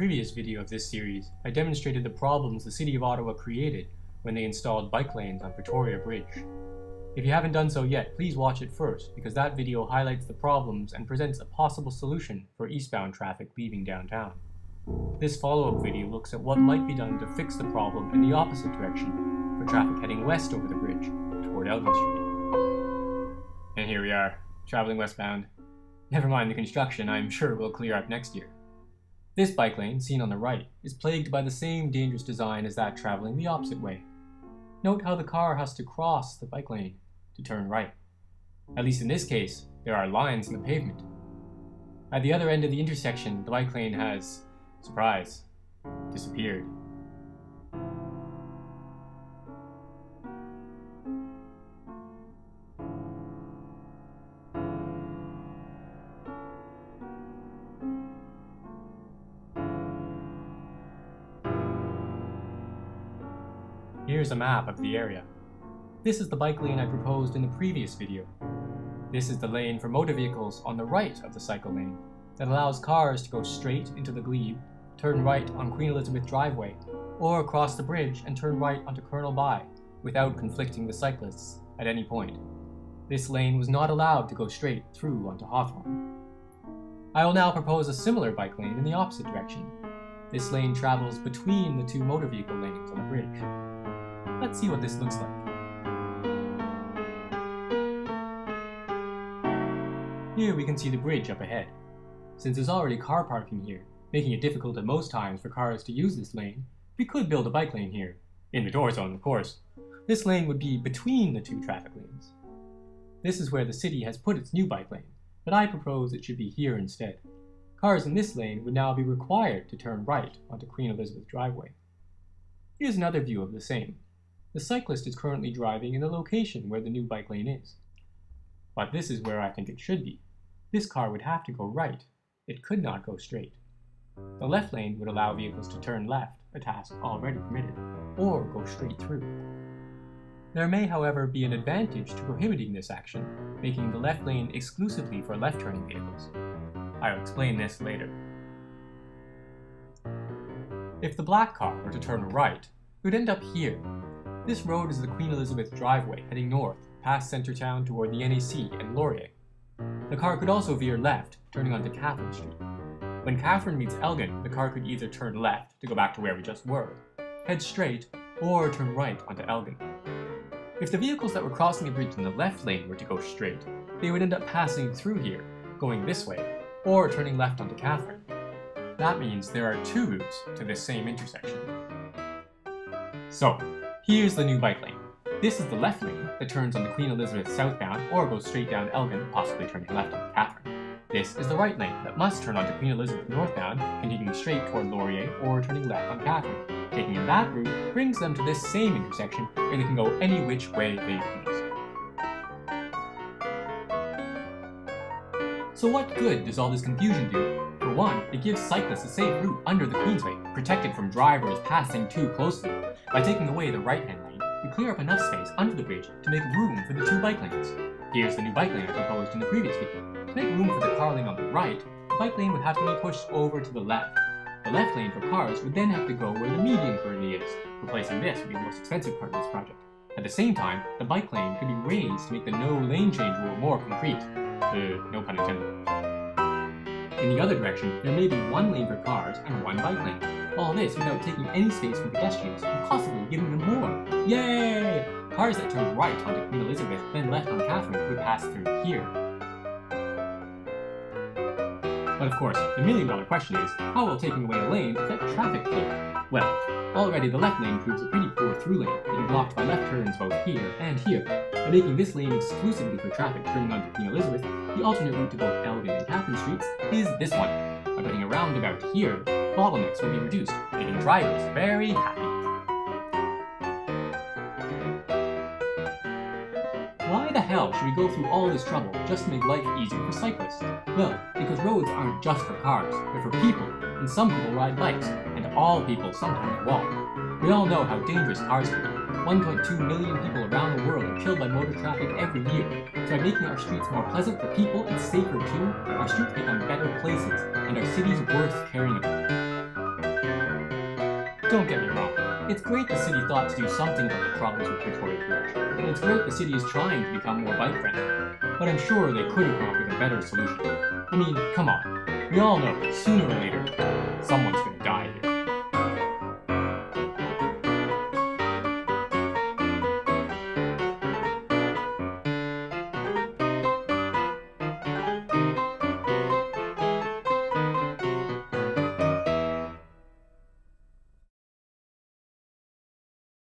previous video of this series, I demonstrated the problems the City of Ottawa created when they installed bike lanes on Pretoria Bridge. If you haven't done so yet, please watch it first, because that video highlights the problems and presents a possible solution for eastbound traffic leaving downtown. This follow-up video looks at what might be done to fix the problem in the opposite direction, for traffic heading west over the bridge, toward Elgin Street. And here we are, traveling westbound. Never mind the construction, I'm sure will clear up next year. This bike lane, seen on the right, is plagued by the same dangerous design as that traveling the opposite way. Note how the car has to cross the bike lane to turn right. At least in this case, there are lines in the pavement. At the other end of the intersection, the bike lane has, surprise, disappeared. Here's a map of the area. This is the bike lane I proposed in the previous video. This is the lane for motor vehicles on the right of the cycle lane that allows cars to go straight into the glebe, turn right on Queen Elizabeth driveway, or cross the bridge and turn right onto Colonel By without conflicting with cyclists at any point. This lane was not allowed to go straight through onto Hawthorne. I will now propose a similar bike lane in the opposite direction. This lane travels between the two motor vehicle lanes on the bridge. Let's see what this looks like. Here we can see the bridge up ahead. Since there's already car parking here, making it difficult at most times for cars to use this lane, we could build a bike lane here. In the door zone, of course. This lane would be between the two traffic lanes. This is where the city has put its new bike lane, but I propose it should be here instead. Cars in this lane would now be required to turn right onto Queen Elizabeth driveway. Here's another view of the same. The cyclist is currently driving in the location where the new bike lane is. But this is where I think it should be. This car would have to go right. It could not go straight. The left lane would allow vehicles to turn left, a task already permitted, or go straight through. There may, however, be an advantage to prohibiting this action, making the left lane exclusively for left-turning vehicles. I'll explain this later. If the black car were to turn right, it would end up here. This road is the Queen Elizabeth driveway heading north, past Centretown toward the NEC and Laurier. The car could also veer left, turning onto Catherine Street. When Catherine meets Elgin, the car could either turn left to go back to where we just were, head straight, or turn right onto Elgin. If the vehicles that were crossing the bridge in the left lane were to go straight, they would end up passing through here, going this way, or turning left onto Catherine. That means there are two routes to this same intersection. So, here's the new bike lane. This is the left lane that turns onto Queen Elizabeth southbound or goes straight down Elgin, possibly turning left onto Catherine. This is the right lane that must turn onto Queen Elizabeth northbound, continuing straight toward Laurier or turning left on Catherine. Taking in that route brings them to this same intersection where they can go any which way they please. So what good does all this confusion do? For one, it gives cyclists a safe route under the Queensway, protected from drivers passing too closely. By taking away the right-hand lane, we clear up enough space under the bridge to make room for the two bike lanes. Here's the new bike lane I proposed in the previous video. To make room for the car lane on the right, the bike lane would have to be pushed over to the left. The left lane for cars would then have to go where the median currently is. Replacing this would be the most expensive part of this project. At the same time, the bike lane could be raised to make the no lane change rule more concrete. No pun intended. In the other direction, there may be one lane for cars and one bike lane. All this without taking any space from pedestrians and possibly giving them more. Yay! Cars that turn right onto Queen Elizabeth, then left on Catherine, would pass through here. But of course, the million-dollar question is, how will taking away a lane affect traffic flow? Well, already the left lane proves a pretty poor through lane, being blocked by left turns both here and here. By making this lane exclusively for traffic turning onto Queen Elizabeth, the alternate route to both Elgin and Catherine Streets is this one. By putting a roundabout here, bottlenecks will be reduced, making drivers very happy. Why the hell should we go through all this trouble just to make life easier for cyclists? Well, because roads aren't just for cars, they're for people, and some people ride bikes, and all people sometimes walk. We all know how dangerous cars can be. 1.2 million people around the world are killed by motor traffic every year. So by making our streets more pleasant for people and safer too, our streets become better places, and our cities worth caring about. Don't get me wrong, it's great the city thought to do something about the problems with Pretoria Bridge, and it's great the city is trying to become more bike-friendly, but I'm sure they could have come up with a better solution. I mean, come on, we all know that sooner or later, someone's gonna die here.